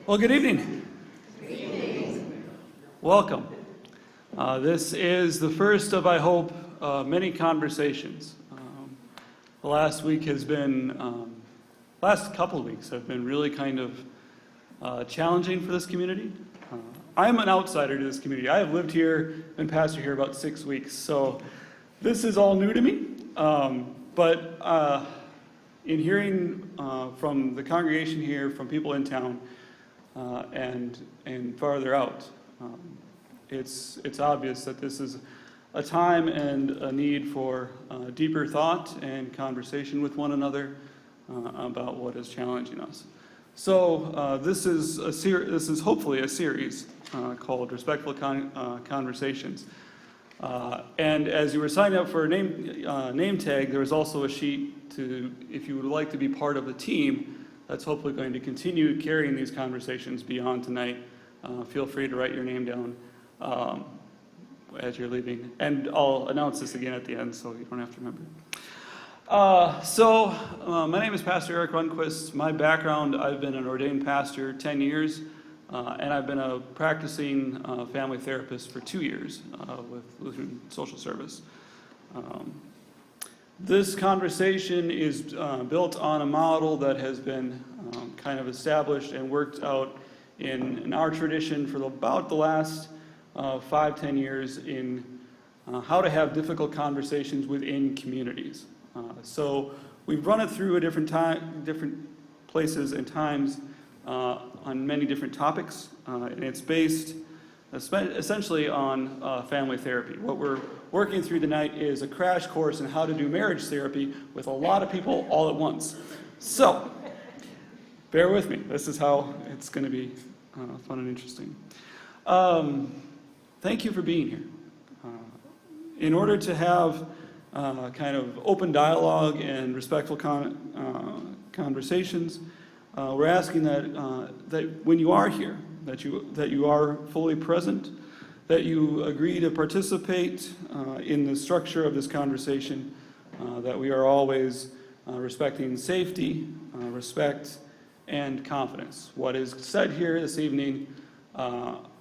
Well, good evening. Good evening. Welcome. This is the first of, I hope, many conversations. The last week has been, last couple of weeks have been really kind of challenging for this community. I'm an outsider to this community. I have lived here, been pastor here about 6 weeks, so this is all new to me. But in hearing from the congregation here, from people in town, and farther out, it's obvious that this is a time and a need for deeper thought and conversation with one another about what is challenging us. So this is hopefully a series called Respectful Conversations. And as you were signing up for a name tag, there was also a sheet to, if you would like to be part of the team that's hopefully going to continue carrying these conversations beyond tonight. Feel free to write your name down as you're leaving. And I'll announce this again at the end so you don't have to remember. My name is Pastor Eric Rundquist. My background, I've been an ordained pastor 10 years, and I've been a practicing family therapist for 2 years with Lutheran social service. This conversation is built on a model that has been kind of established and worked out in our tradition for about the last 5-10 years in how to have difficult conversations within communities. So we've run it through different places and times on many different topics, and it's based essentially on family therapy. What we're working through tonight is a crash course in how to do marriage therapy with a lot of people all at once. So, bear with me. This is how it's going to be fun and interesting. Thank you for being here. In order to have kind of open dialogue and respectful conversations, we're asking that when you are here, that you are fully present, that you agree to participate in the structure of this conversation, that we are always respecting safety, respect, and confidence. What is said here this evening,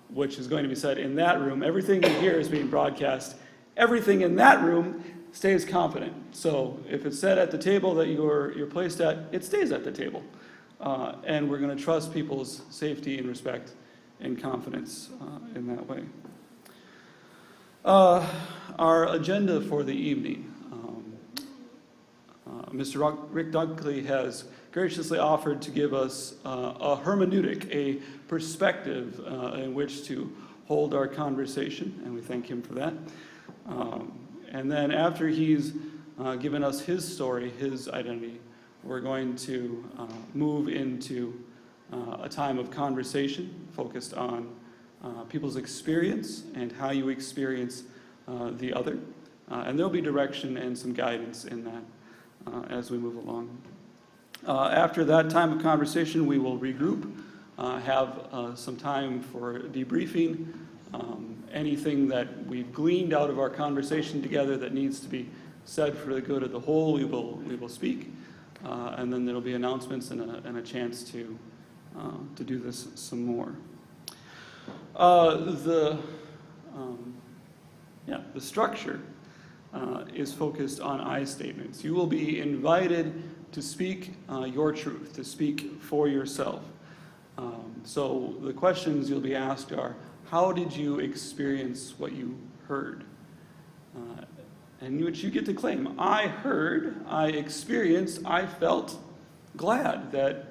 which is going to be said in that room, everything in here is being broadcast. Everything in that room stays confident. So if it's said at the table that you're placed at, it stays at the table. And we're going to trust people's safety and respect and confidence in that way. Our agenda for the evening. Mr. Rick Hinckley has graciously offered to give us a hermeneutic, a perspective in which to hold our conversation, and we thank him for that. And then after he's given us his story, his identity, we're going to move into a time of conversation focused on people's experience and how you experience the other. And there'll be direction and some guidance in that as we move along. After that time of conversation, we will regroup, have some time for debriefing, anything that we've gleaned out of our conversation together that needs to be said for the good of the whole, we will speak, and then there'll be announcements and a chance to do this some more. The structure is focused on I statements. You will be invited to speak your truth, to speak for yourself. So the questions you'll be asked are, how did you experience what you heard? And which you get to claim. I heard, I experienced, I felt glad that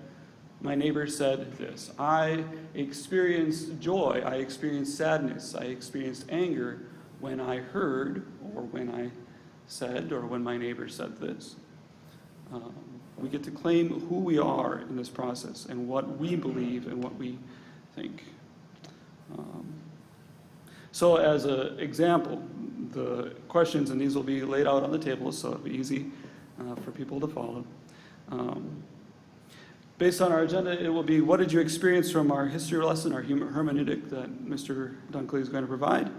my neighbor said this. I experienced joy, I experienced sadness, I experienced anger when I heard, or when I said, or when my neighbor said this. We get to claim who we are in this process and what we believe and what we think. So as an example, the questions, and these will be laid out on the table so it'll be easy for people to follow. Based on our agenda, it will be, what did you experience from our history lesson, our hermeneutic that Mr. Dunkley is going to provide?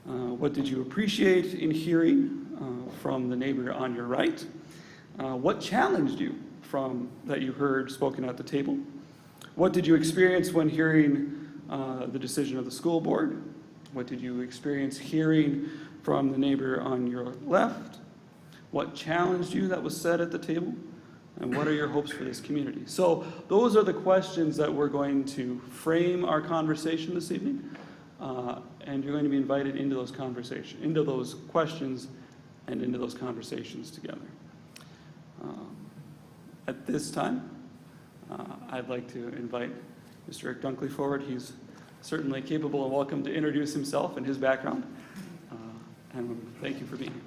What did you appreciate in hearing from the neighbor on your right? What challenged you from that you heard spoken at the table? What did you experience when hearing the decision of the school board? What did you experience hearing from the neighbor on your left? What challenged you that was said at the table? And what are your hopes for this community? So those are the questions that we're going to frame our conversation this evening. And you're going to be invited into those conversations, into those questions, and into those conversations together. At this time, I'd like to invite Mr. Rick Dunkley forward. He's certainly capable and welcome to introduce himself and his background. And thank you for being here.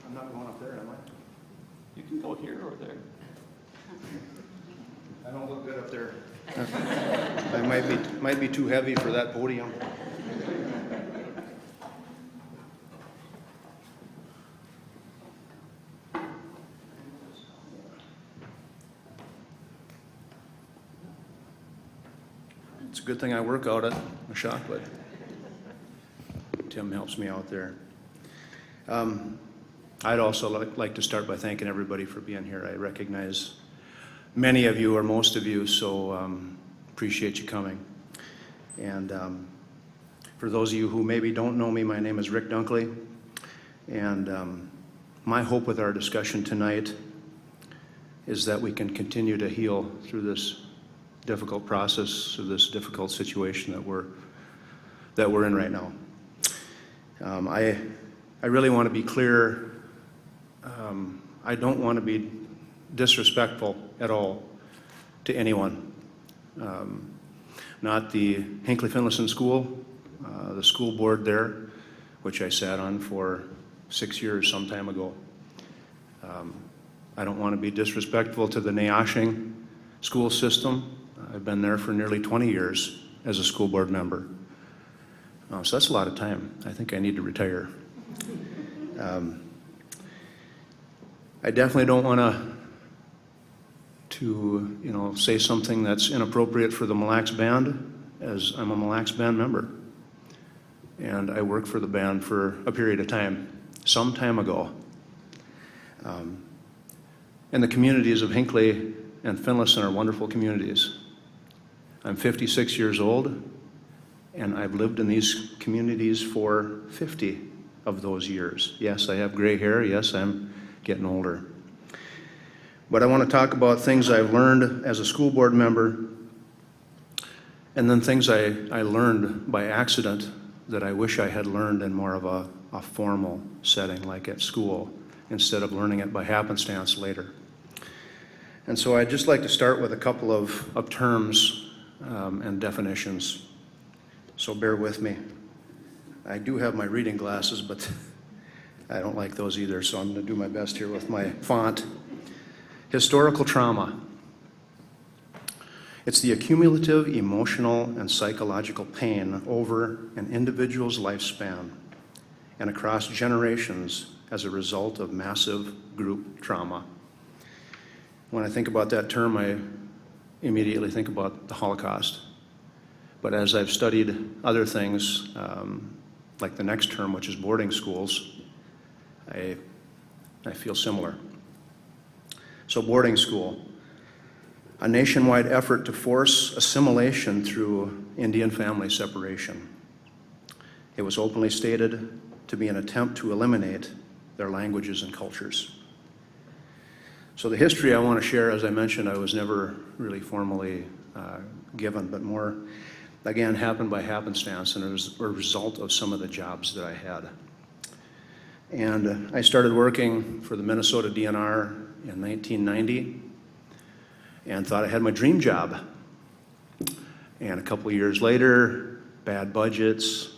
I'm not going up there, am I? You can go here or there. I don't look good up there. I might be too heavy for that podium. It's a good thing I work out at a shop, but Tim helps me out there. I'd also like to start by thanking everybody for being here. I recognize many of you, or most of you, so appreciate you coming. And for those of you who maybe don't know me, my name is Rick Dunkley, and my hope with our discussion tonight is that we can continue to heal through this difficult process, through this difficult situation that we're in right now. I really want to be clear. I don't want to be disrespectful at all to anyone. Not the Hinckley Finlayson School, the school board there, which I sat on for 6 years some time ago. I don't want to be disrespectful to the Nayashing school system. I've been there for nearly 20 years as a school board member. So that's a lot of time. I think I need to retire. I definitely don't want to say something that's inappropriate for the Mille Lacs Band, as I'm a Mille Lacs Band member. And I worked for the band for a period of time, some time ago. And the communities of Hinckley and Finlayson are wonderful communities. I'm 56 years old, and I've lived in these communities for 50 of those years. Yes, I have gray hair. Yes, I'm getting older. But I want to talk about things I've learned as a school board member, and then things I learned by accident that I wish I had learned in more of a formal setting, like at school, instead of learning it by happenstance later. And so I'd just like to start with a couple of terms and definitions. So bear with me. I do have my reading glasses, but I don't like those either, so I'm going to do my best here with my font. Historical trauma. It's the accumulative emotional and psychological pain over an individual's lifespan and across generations as a result of massive group trauma. When I think about that term, I immediately think about the Holocaust. But as I've studied other things, like the next term, which is boarding schools, I feel similar. So boarding school, a nationwide effort to force assimilation through Indian family separation. It was openly stated to be an attempt to eliminate their languages and cultures. So the history I want to share, as I mentioned, I was never really formally given, but more, again, happened by happenstance, and it was a result of some of the jobs that I had. And I started working for the Minnesota DNR in 1990 and thought I had my dream job. And a couple of years later, bad budgets,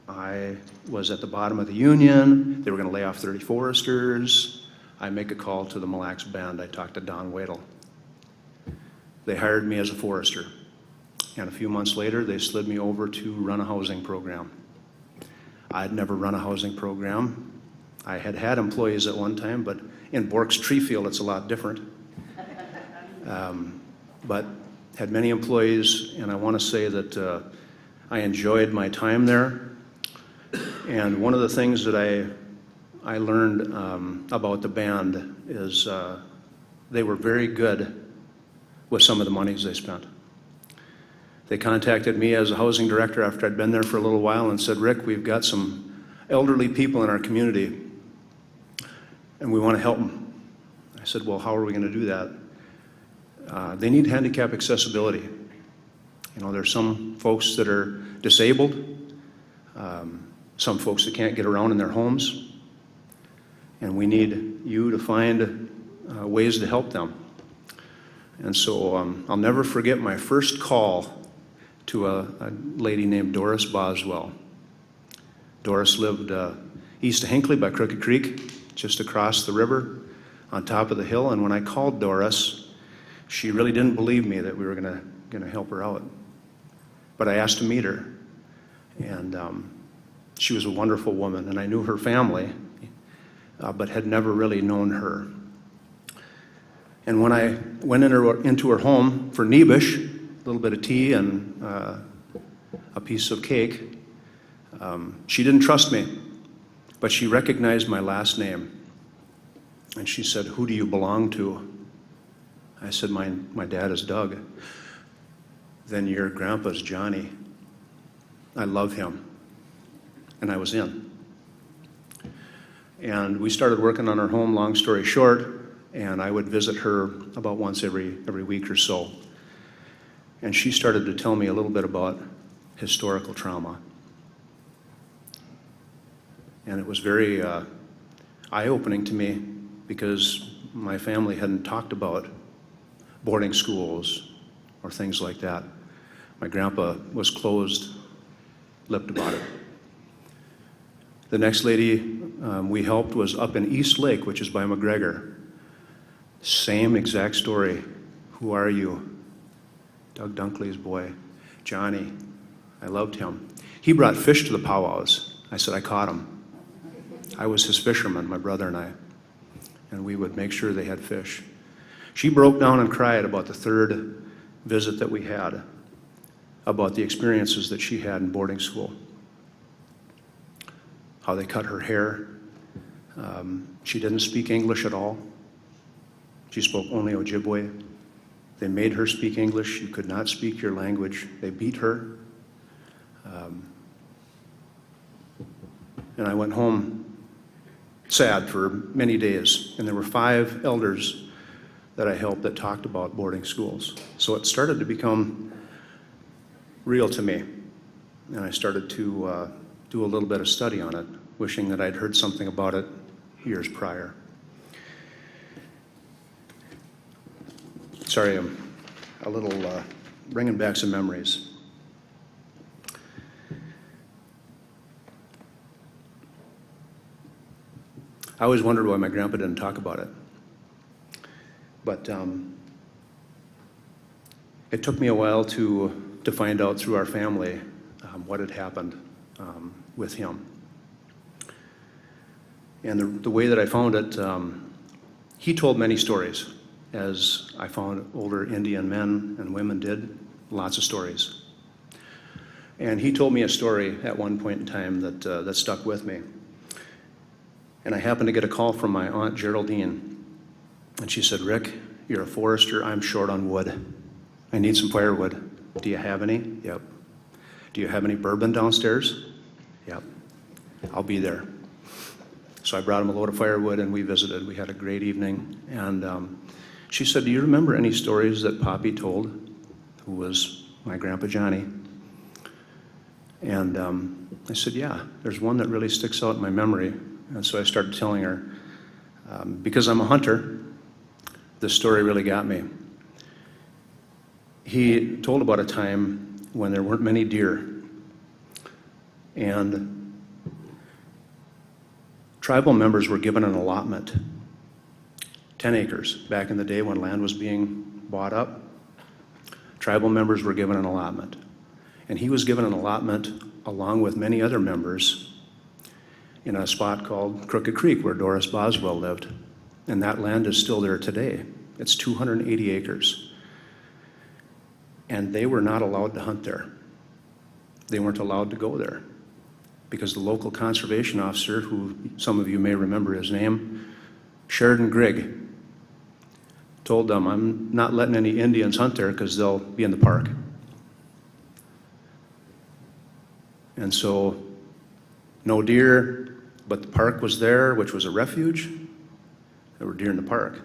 I was at the bottom of the union. They were going to lay off 30 foresters. I make a call to the Mille Lacs Bend. I talked to Don Wadle. They hired me as a forester. And a few months later, they slid me over to run a housing program. I'd never run a housing program. I had had employees at one time, but in Bork's tree field, it's a lot different. But had many employees, and I want to say that I enjoyed my time there. And one of the things that I learned about the band is they were very good with some of the monies they spent. They contacted me as a housing director after I'd been there for a little while and said, "Rick, we've got some elderly people in our community and we want to help them." I said, "Well, how are we going to do that?" They need handicap accessibility. You know, there's some folks that are disabled, some folks that can't get around in their homes, and we need you to find ways to help them. And so I'll never forget my first call to a lady named Doris Boswell. Doris lived east of Hinckley by Crooked Creek, just across the river on top of the hill. And when I called Doris, she really didn't believe me that we were gonna help her out. But I asked to meet her, and she was a wonderful woman, and I knew her family, but had never really known her. And when I went into her home for Nebish, a little bit of tea and a piece of cake, she didn't trust me, but she recognized my last name. And she said, "Who do you belong to?" I said, my dad is Doug. "Then your grandpa's Johnny. I love him." And I was in. And we started working on her home, long story short, and I would visit her about once every week or so. And she started to tell me a little bit about historical trauma. And it was very eye-opening to me because my family hadn't talked about boarding schools or things like that. My grandpa was closed-lipped about it. The next lady we helped was up in East Lake, which is by McGregor. Same exact story. "Who are you?" "Doug Dunkley's boy, Johnny. I loved him. He brought fish to the powwows." I said, "I caught him. I was his fisherman, my brother and I, and we would make sure they had fish." She broke down and cried about the third visit that we had, about the experiences that she had in boarding school, how they cut her hair. She didn't speak English at all. She spoke only Ojibwe. They made her speak English. You could not speak your language. They beat her. And I went home sad for many days. And there were 5 elders that I helped that talked about boarding schools. So it started to become real to me. And I started to do a little bit of study on it, wishing that I'd heard something about it years prior. Sorry, I'm a little bringing back some memories. always wondered why my grandpa didn't talk about it. But it took me a while to find out through our family what had happened with him. And the way that I found it, he told many stories, as I found older Indian men and women did, lots of stories. And he told me a story at one point in time that stuck with me. And I happened to get a call from my Aunt Geraldine. And she said, "Rick, you're a forester. I'm short on wood. I need some firewood. Do you have any?" "Yep." "Do you have any bourbon downstairs?" "Yep." "I'll be there." So I brought him a load of firewood and we visited. We had a great evening. And she said, "Do you remember any stories that Poppy told, who was my Grandpa Johnny?" And I said, "Yeah, there's one that really sticks out in my memory." And so I started telling her, because I'm a hunter, this story really got me. He told about a time when there weren't many deer, and tribal members were given an allotment, 10 acres. Back in the day when land was being bought up, tribal members were given an allotment. And he was given an allotment along with many other members in a spot called Crooked Creek, where Doris Boswell lived. And that land is still there today. It's 280 acres. And they were not allowed to hunt there. They weren't allowed to go there because the local conservation officer, who some of you may remember his name, Sheridan Grigg, told them, "I'm not letting any Indians hunt there because they'll be in the park." And so, no deer, but the park was there, which was a refuge. There were deer in the park.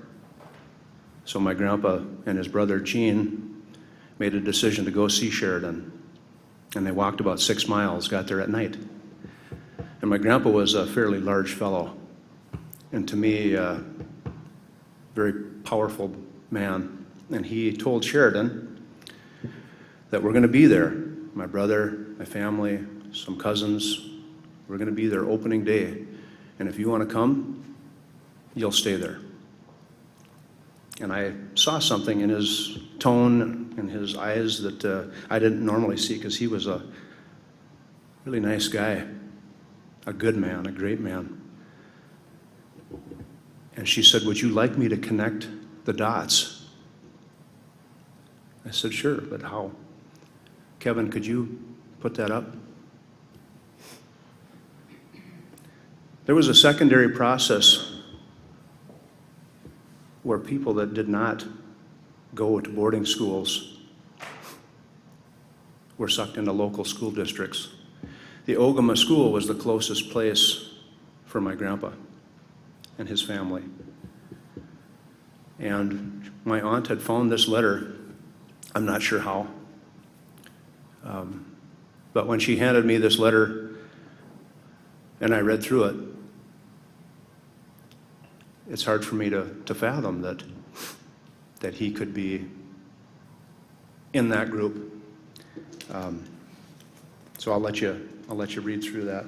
So my grandpa and his brother Gene made a decision to go see Sheridan. And they walked about 6 miles, got there at night. And my grandpa was a fairly large fellow. And to me, a very powerful man. And he told Sheridan that we're going to be there. My brother, my family, some cousins, we're going to be there opening day. And if you want to come, you'll stay there. And I saw something in his tone, in his eyes that I didn't normally see, because he was a really nice guy, a good man, a great man. And she said, "Would you like me to connect the dots?" I said, "Sure, but how?" "Kevin, could you put that up?" There was a secondary process where people that did not go to boarding schools were sucked into local school districts. The Ogama School was the closest place for my grandpa and his family. And my aunt had found this letter, I'm not sure how, but when she handed me this letter and I read through it, it's hard for me to fathom that he could be in that group. So I'll let you read through that.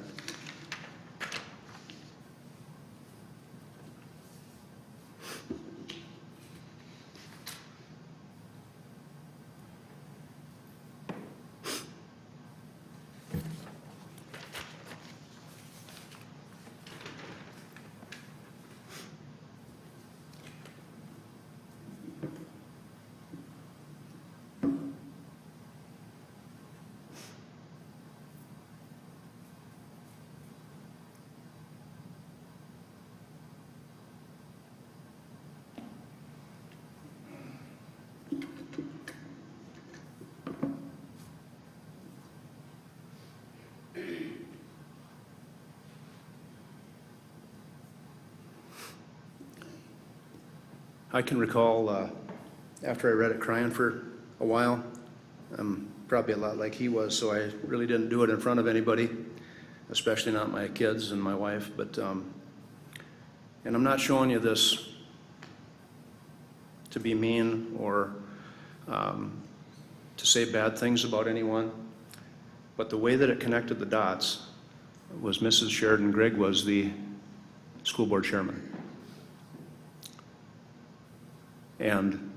I can recall after I read it crying for a while. I'm probably a lot like he was, so I really didn't do it in front of anybody, especially not my kids and my wife. But and I'm not showing you this to be mean or to say bad things about anyone, but the way that it connected the dots was Mrs. Sheridan Grigg was the school board chairman. And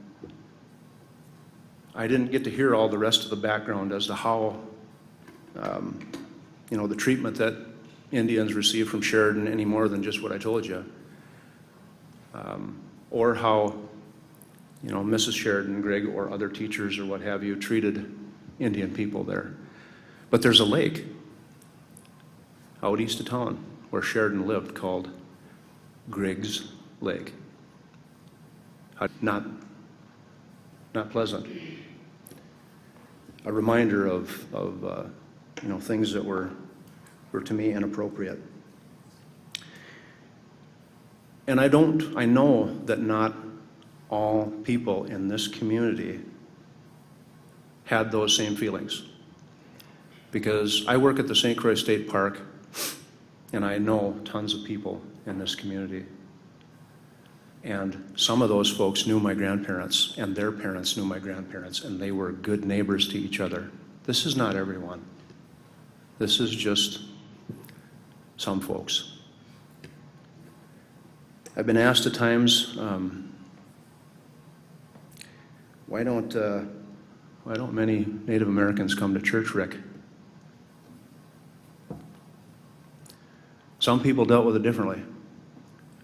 I didn't get to hear all the rest of the background as to how, the treatment that Indians receive from Sheridan any more than just what I told you. Or how, Mrs. Sheridan, Greg, or other teachers or what have you treated Indian people there. But there's a lake out east of town where Sheridan lived called Griggs Lake. Not pleasant. A reminder of things that were to me inappropriate. And I know that not all people in this community had those same feelings. Because I work at the St. Croix State Park, and I know tons of people in this community. And some of those folks knew my grandparents, and their parents knew my grandparents, and they were good neighbors to each other. This is not everyone. This is just some folks. I've been asked at times, why don't many Native Americans come to church, Rick? Some people dealt with it differently.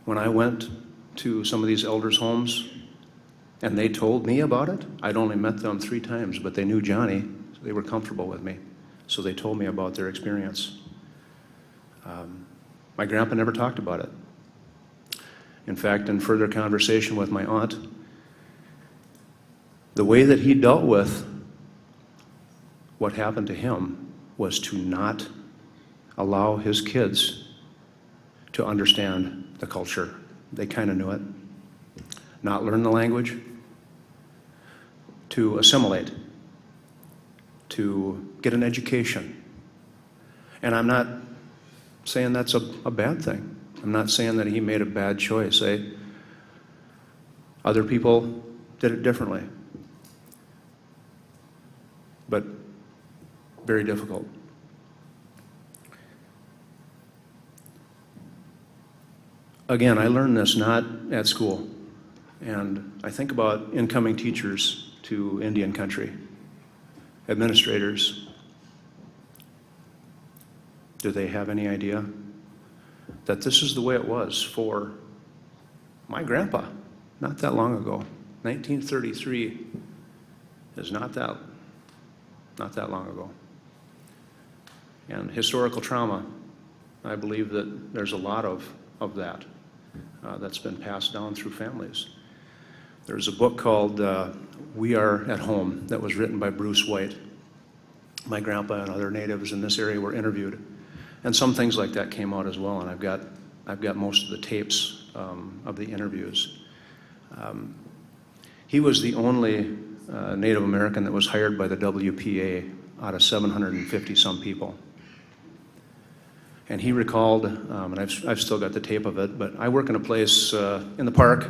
When I went to some of these elders' homes and they told me about it, I'd only met them 3 times, but they knew Johnny, so they were comfortable with me. So they told me about their experience. My grandpa never talked about it. In fact, in further conversation with my aunt, the way that he dealt with what happened to him was to not allow his kids to understand the culture. They kind of knew it. Not learn the language, to assimilate, to get an education. And I'm not saying that's a bad thing. I'm not saying that he made a bad choice. Other people did it differently. But very difficult. Again, I learned this not at school. And I think about incoming teachers to Indian country, administrators. Do they have any idea that this is the way it was for my grandpa not that long ago? 1933 is not that long ago. And historical trauma, I believe that there's a lot of that that's been passed down through families. There's a book called We Are at Home that was written by Bruce White. My grandpa and other natives in this area were interviewed. And some things like that came out as well, and I've got most of the tapes of the interviews. He was the only Native American that was hired by the WPA out of 750 some people. And he recalled, and I've still got the tape of it, but I work in a place in the park.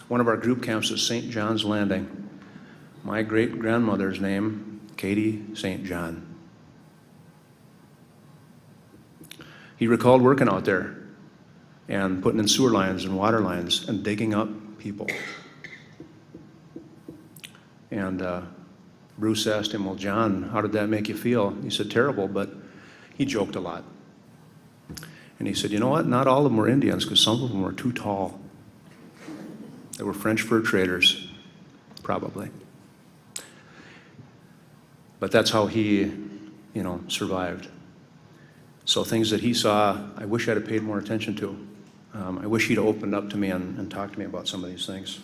One of our group camps is St. John's Landing. My great-grandmother's name, Katie St. John. He recalled working out there and putting in sewer lines and water lines and digging up people. And Bruce asked him, well, John, how did that make you feel? He said, terrible, but he joked a lot. And he said, you know what? Not all of them were Indians because some of them were too tall. They were French fur traders, probably. But that's how he, survived. So things that he saw, I wish I'd have paid more attention to. I wish he'd opened up to me and talked to me about some of these things.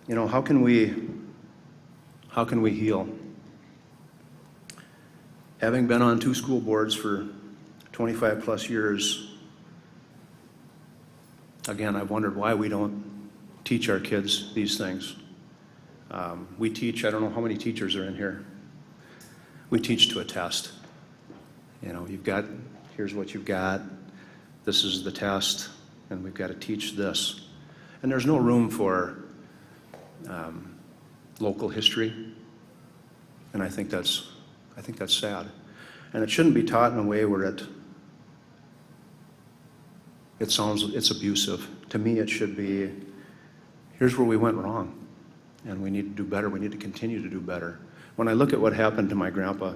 How can we heal? Having been on 2 school boards for 25 plus years, again, I've wondered why we don't teach our kids these things. We teach, I don't know how many teachers are in here. We teach to a test. Here's what you've got, this is the test, and we've got to teach this. And there's no room for local history, and I think that's sad. And it shouldn't be taught in a way where it's abusive. To me, it should be, here's where we went wrong, and we need to do better. We need to continue to do better. When I look at what happened to my grandpa,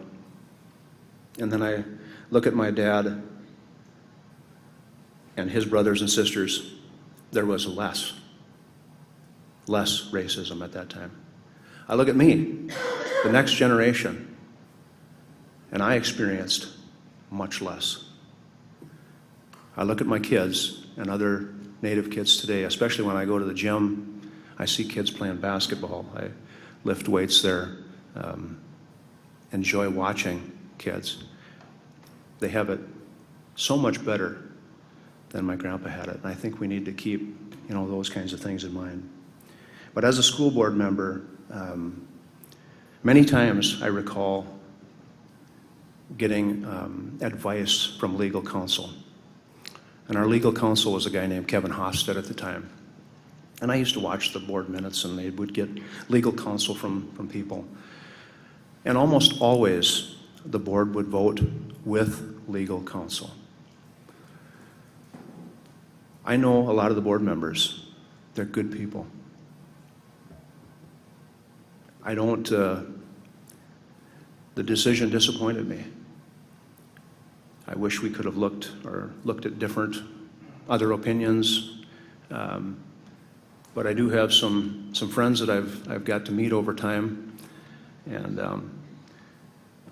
and then I look at my dad and his brothers and sisters, there was less racism at that time. I look at me, the next generation, and I experienced much less. I look at my kids and other Native kids today, especially when I go to the gym, I see kids playing basketball. I lift weights there, enjoy watching kids. They have it so much better than my grandpa had it. And I think we need to keep, those kinds of things in mind. But as a school board member, many times I recall getting advice from legal counsel. And our legal counsel was a guy named Kevin Hofstad at the time. And I used to watch the board minutes, and they would get legal counsel from people. And almost always, the board would vote with legal counsel. I know a lot of the board members. They're good people. The decision disappointed me. I wish we could have looked at different other opinions. But I do have some friends that I've got to meet over time. And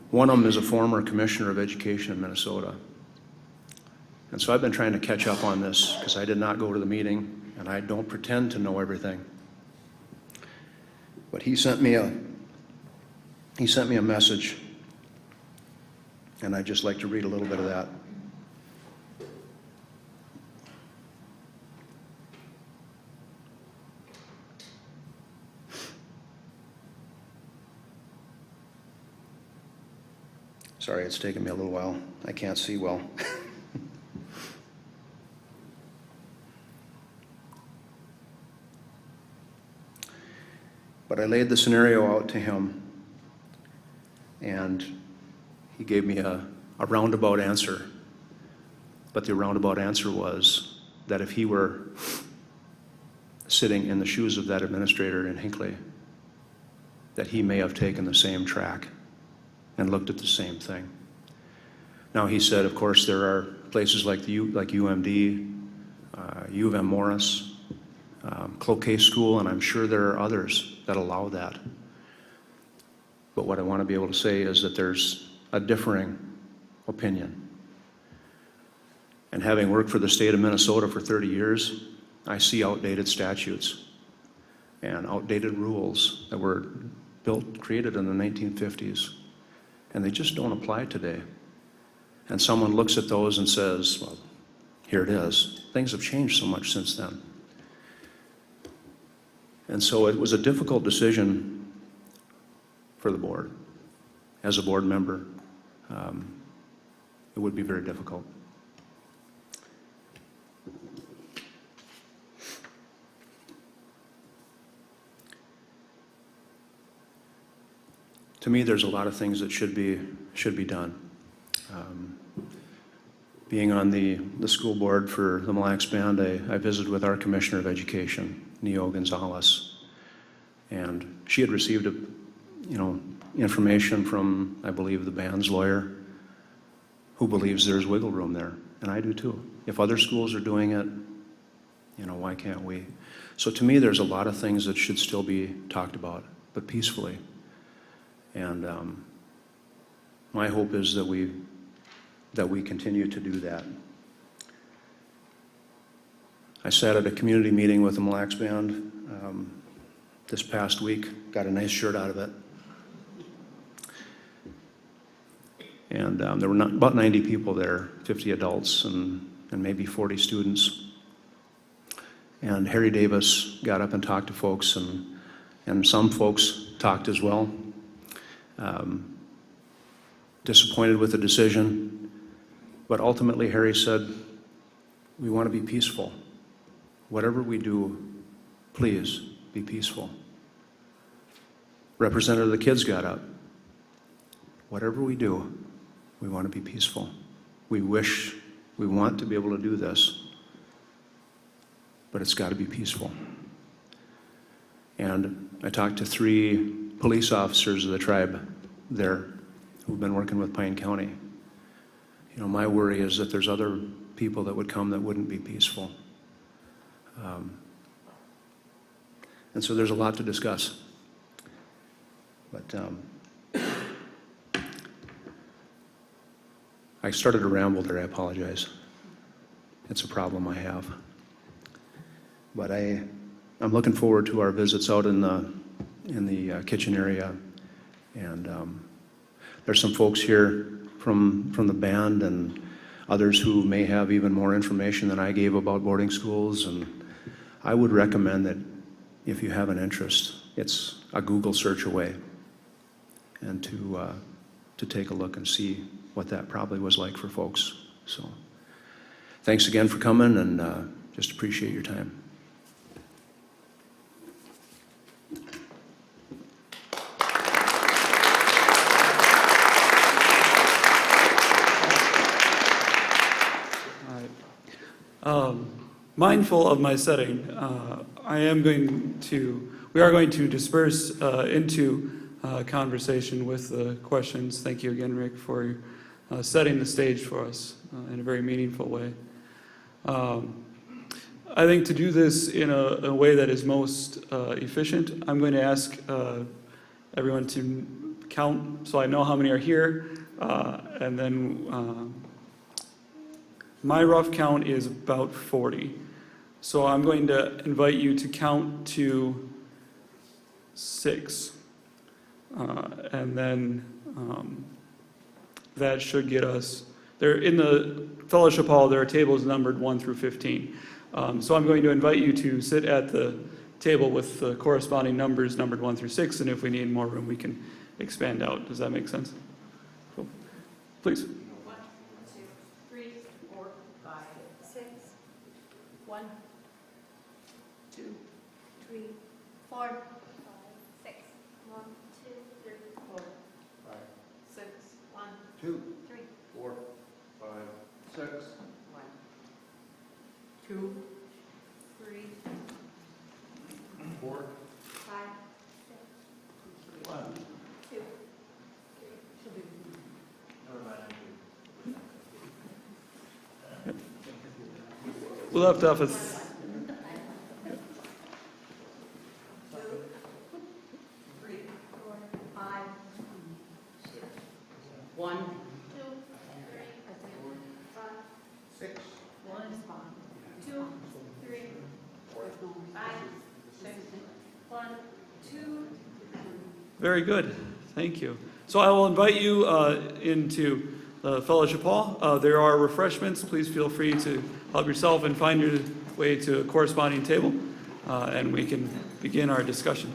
one of them is a former commissioner of education in Minnesota. And so I've been trying to catch up on this because I did not go to the meeting, and I don't pretend to know everything. But he sent me a message, and I'd just like to read a little bit of that. Sorry, it's taken me a little while. I can't see well. But I laid the scenario out to him, and he gave me a roundabout answer. But the roundabout answer was that if he were sitting in the shoes of that administrator in Hinckley, that he may have taken the same track and looked at the same thing. Now, he said, of course, there are places like UMD, U of M Morris, Cloquet School, and I'm sure there are others that allow that. But what I want to be able to say is that there's a differing opinion. And having worked for the state of Minnesota for 30 years, I see outdated statutes and outdated rules that were created in the 1950s, and they just don't apply today. And someone looks at those and says, well, here it is. Things have changed so much since then. And so it was a difficult decision for the board. As a board member, it would be very difficult. To me, there's a lot of things that should be done. Being on the school board for the Mille Lacs Band, I visited with our Commissioner of Education, Neo Gonzalez, and she had received information from, I believe, the band's lawyer, who believes there's wiggle room there, and I do too. If other schools are doing it, why can't we? So to me, there's a lot of things that should still be talked about, but peacefully. And my hope is that we continue to do that. I sat at a community meeting with the Mille Lacs Band this past week, got a nice shirt out of it. And there were about 90 people there, 50 adults and maybe 40 students. And Harry Davis got up and talked to folks, and some folks talked as well. Disappointed with the decision, but ultimately Harry said, we want to be peaceful. Whatever we do, please be peaceful. Representative of the kids got up. Whatever we do, We want to be peaceful. We want to be able to do this, but it's got to be peaceful. And I talked to 3 police officers of the tribe there who've been working with Pine County. You know, my worry is that there's other people that would come that wouldn't be peaceful. And so there's a lot to discuss. But I started to ramble there, I apologize. It's a problem I have. But I'm looking forward to our visits out in the kitchen area. And there's some folks here from the band and others who may have even more information than I gave about boarding schools. And I would recommend that if you have an interest, it's a Google search away, and to take a look and see what that probably was like for folks. So thanks again for coming, and just appreciate your time. Mindful of my setting, we are going to disperse into conversation with the questions. Thank you again, Rick, for setting the stage for us in a very meaningful way. I think to do this in a way that is most efficient, I'm going to ask everyone to count so I know how many are here, and then my rough count is about 40. So I'm going to invite you to count to 6. And then that should get us there. In the fellowship hall, there are tables numbered 1 through 15. So I'm going to invite you to sit at the table with the corresponding numbers numbered 1 through 6, and if we need more room, we can expand out. Does that make sense? Cool. Please. 1, 2, 3, 4, 5, 6. 1, 2, 3, 4, 5, 6. 1, 2, 3, 4, 5, 6. 1, 2, 3, 4, 5, 6. 1, 2, 3, 4, 5, 6. 1, 2, 3. We left off with 1, 2, 3, 4, 5, 6. 1, 2, 3, 4, 5, 6. 1, 2. very good. Thank you. So I will invite you into the fellowship hall. There are refreshments. Please feel free to help yourself and find your way to a corresponding table, and we can begin our discussion.